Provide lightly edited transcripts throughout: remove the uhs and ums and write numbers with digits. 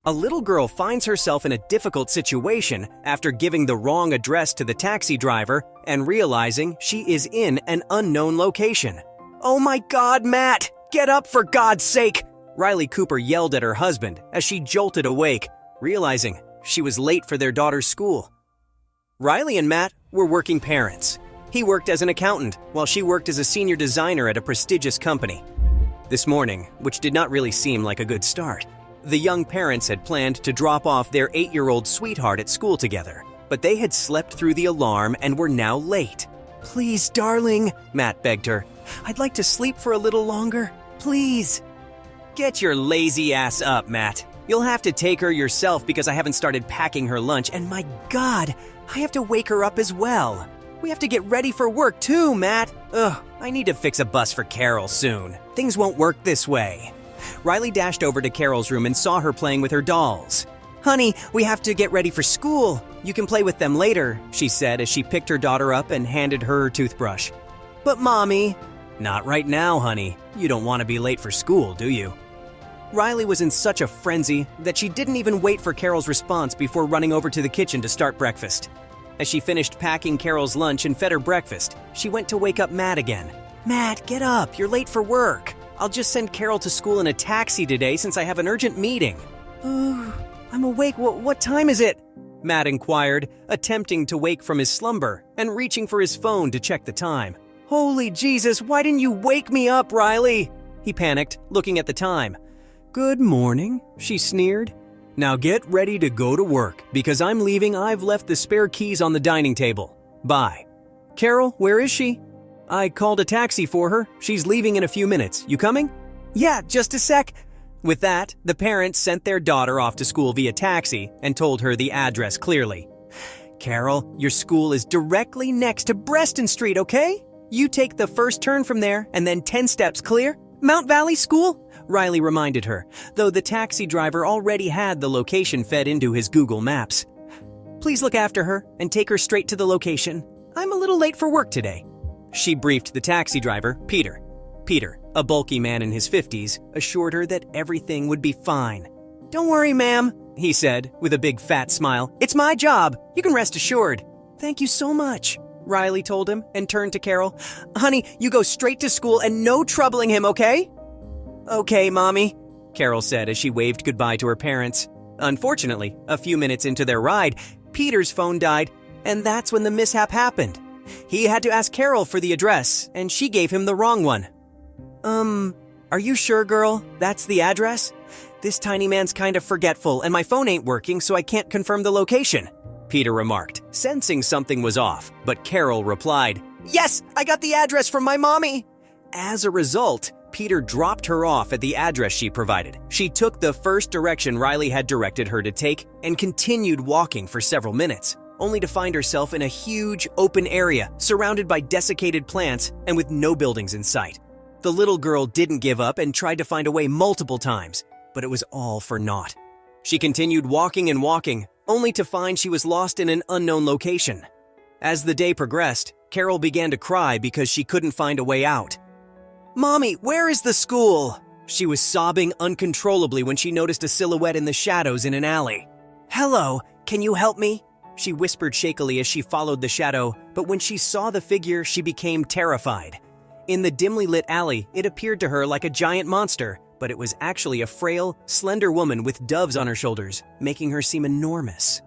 A little girl finds herself in a difficult situation after giving the wrong address to the taxi driver and realizing she is in an unknown location. "Oh my God, Matt! Get up for God's sake!" Riley Cooper yelled at her husband as she jolted awake, realizing she was late for their daughter's school. Riley and Matt were working parents. He worked as an accountant while she worked as a senior designer at a prestigious company. This morning, which did not really seem like a good start, the young parents had planned to drop off their 8-year-old sweetheart at school together, but they had slept through the alarm and were now late. "Please, darling," Matt begged her. "I'd like to sleep for a little longer. Please." "Get your lazy ass up, Matt. You'll have to take her yourself because I haven't started packing her lunch, and my God, I have to wake her up as well. We have to get ready for work too, Matt. Ugh, I need to fix a bus for Carol soon. Things won't work this way." Riley dashed over to Carol's room and saw her playing with her dolls. "Honey, we have to get ready for school. You can play with them later," she said as she picked her daughter up and handed her her toothbrush. "But Mommy..." "Not right now, honey. You don't want to be late for school, do you?" Riley was in such a frenzy that she didn't even wait for Carol's response before running over to the kitchen to start breakfast. As she finished packing Carol's lunch and fed her breakfast, she went to wake up Matt again. "Matt, get up. You're late for work. I'll just send Carol to school in a taxi today since I have an urgent meeting." "I'm awake. What time is it?" Matt inquired, attempting to wake from his slumber and reaching for his phone to check the time. "Holy Jesus, why didn't you wake me up, Riley?" He panicked, looking at the time. "Good morning," she sneered. "Now get ready to go to work, because I'm leaving. I've left the spare keys on the dining table. Bye." "Carol, where is she?" "I called a taxi for her. She's leaving in a few minutes. You coming?" "Yeah, just a sec." With that, the parents sent their daughter off to school via taxi and told her the address clearly. "Carol, your school is directly next to Breston Street, okay? You take the first turn from there and then 10 steps clear. Mount Valley School?" Riley reminded her, though the taxi driver already had the location fed into his Google Maps. "Please look after her and take her straight to the location. I'm a little late for work today." She briefed the taxi driver, Peter. Peter, a bulky man in his 50s, assured her that everything would be fine. "Don't worry, ma'am," he said with a big fat smile. "It's my job. You can rest assured." "Thank you so much," Riley told him and turned to Carol. "Honey, you go straight to school and no troubling him, okay?" "Okay, Mommy," Carol said as she waved goodbye to her parents. Unfortunately, a few minutes into their ride, Peter's phone died, and that's when the mishap happened. He had to ask Carol for the address, and she gave him the wrong one. Are you sure, girl? That's the address? This tiny man's kind of forgetful, and my phone ain't working, so I can't confirm the location," Peter remarked, sensing something was off, but Carol replied, "Yes, I got the address from my mommy." As a result, Peter dropped her off at the address she provided. She took the first direction Riley had directed her to take and continued walking for several minutes, only to find herself in a huge, open area surrounded by desiccated plants and with no buildings in sight. The little girl didn't give up and tried to find a way multiple times, but it was all for naught. She continued walking and walking, only to find she was lost in an unknown location. As the day progressed, Carol began to cry because she couldn't find a way out. "Mommy, where is the school?" She was sobbing uncontrollably when she noticed a silhouette in the shadows in an alley. "Hello, can you help me?" She whispered shakily as she followed the shadow, but when she saw the figure, she became terrified. In the dimly lit alley, it appeared to her like a giant monster, but it was actually a frail, slender woman with doves on her shoulders, making her seem enormous.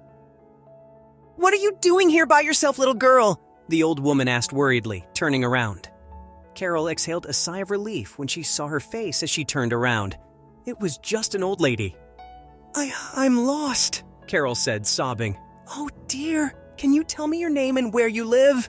"What are you doing here by yourself, little girl?" the old woman asked worriedly, turning around. Carol exhaled a sigh of relief when she saw her face as she turned around. It was just an old lady. I'm lost," Carol said, sobbing. "Oh dear, can you tell me your name and where you live?"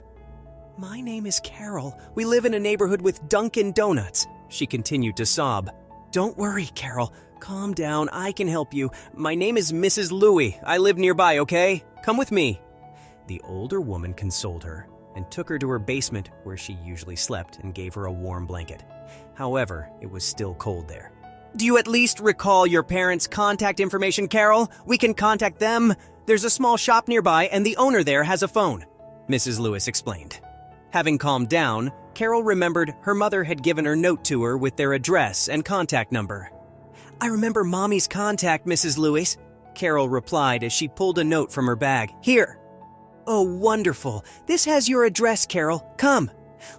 "My name is Carol. We live in a neighborhood with Dunkin' Donuts," she continued to sob. "Don't worry, Carol. Calm down, I can help you. My name is Mrs. Louie. I live nearby, okay? Come with me." The older woman consoled her and took her to her basement where she usually slept and gave her a warm blanket. However, it was still cold there. "Do you at least recall your parents' contact information, Carol? We can contact them. There's a small shop nearby and the owner there has a phone," Mrs. Lewis explained. Having calmed down, Carol remembered her mother had given her note to her with their address and contact number. I remember Mommy's contact, Mrs. Lewis, Carol replied as she pulled a note from her bag. Here. Oh, wonderful. This has your address, Carol. Come.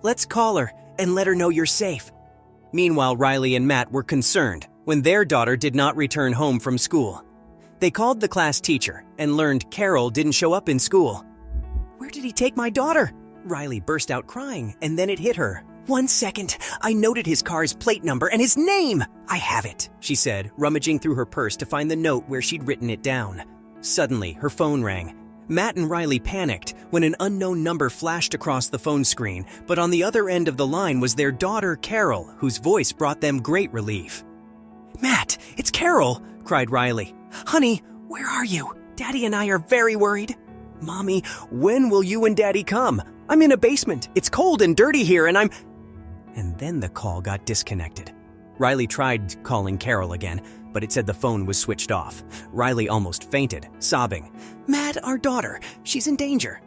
Let's call her and let her know you're safe. Meanwhile, Riley and Matt were concerned when their daughter did not return home from school. They called the class teacher and learned Carol didn't show up in school. Where did he take my daughter? Riley burst out crying, and then it hit her. 1 second. I noted his car's plate number and his name. I have it, she said, rummaging through her purse to find the note where she'd written it down. Suddenly, her phone rang. Matt and Riley panicked when an unknown number flashed across the phone screen, but on the other end of the line was their daughter, Carol, whose voice brought them great relief. Matt, it's Carol, cried Riley. Honey, where are you? Daddy and I are very worried. Mommy, when will you and Daddy come? I'm in a basement. It's cold and dirty here and And then the call got disconnected. Riley tried calling Carol again, but it said the phone was switched off. Riley almost fainted, sobbing. Matt, our daughter, she's in danger.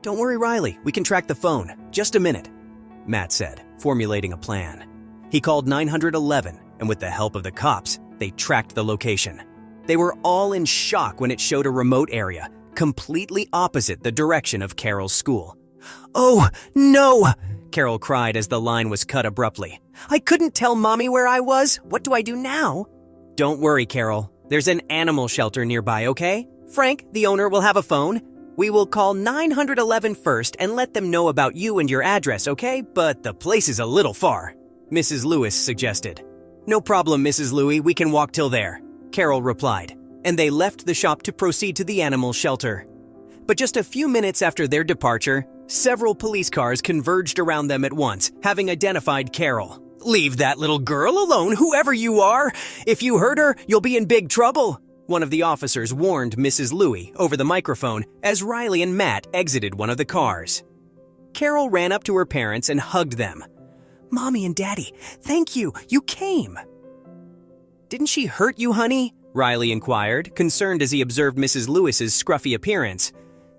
Don't worry, Riley, we can track the phone. Just a minute, Matt said, formulating a plan. He called 911, and with the help of the cops, they tracked the location. They were all in shock when it showed a remote area, completely opposite the direction of Carol's school. Oh, no! Carol cried as the line was cut abruptly. I couldn't tell Mommy where I was. What do I do now? Don't worry, Carol. There's an animal shelter nearby, okay? Frank, the owner, will have a phone. We will call 911 first and let them know about you and your address, okay? But the place is a little far, Mrs. Lewis suggested. No problem, Mrs. Louie. We can walk till there, Carol replied, and they left the shop to proceed to the animal shelter. But just a few minutes after their departure, several police cars converged around them at once, having identified Carol. Leave that little girl alone, whoever you are. If you hurt her, you'll be in big trouble, one of the officers warned Mrs. Louie over the microphone as Riley and Matt exited one of the cars. Carol ran up to her parents and hugged them. Mommy and Daddy, thank you. You came. Didn't she hurt you, honey? Riley inquired, concerned as he observed Mrs. Lewis's scruffy appearance.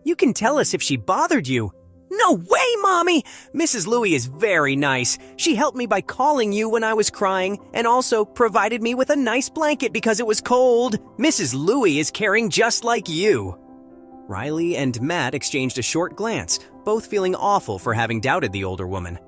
You can tell us if she bothered you. No way, Mommy! Mrs. Louie is very nice. She helped me by calling you when I was crying and also provided me with a nice blanket because it was cold. Mrs. Louie is caring just like you. Riley and Matt exchanged a short glance, both feeling awful for having doubted the older woman.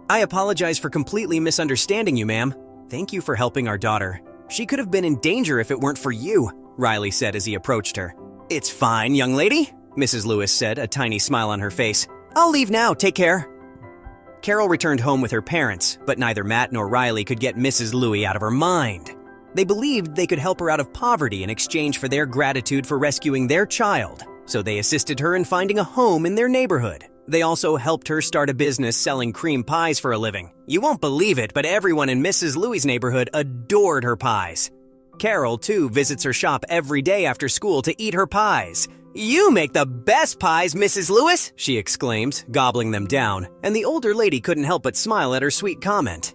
I apologize for completely misunderstanding you, ma'am. Thank you for helping our daughter. She could have been in danger if it weren't for you, Riley said as he approached her. It's fine, young lady, Mrs. Lewis said, a tiny smile on her face. I'll leave now. Take care. Carol returned home with her parents, but neither Matt nor Riley could get Mrs. Louie out of her mind. They believed they could help her out of poverty in exchange for their gratitude for rescuing their child, so they assisted her in finding a home in their neighborhood. They also helped her start a business selling cream pies for a living. You won't believe it, but everyone in Mrs. Louie's neighborhood adored her pies. Carol, too, visits her shop every day after school to eat her pies. You make the best pies, Mrs. Lewis, she exclaimed, gobbling them down, and the older lady couldn't help but smile at her sweet comment.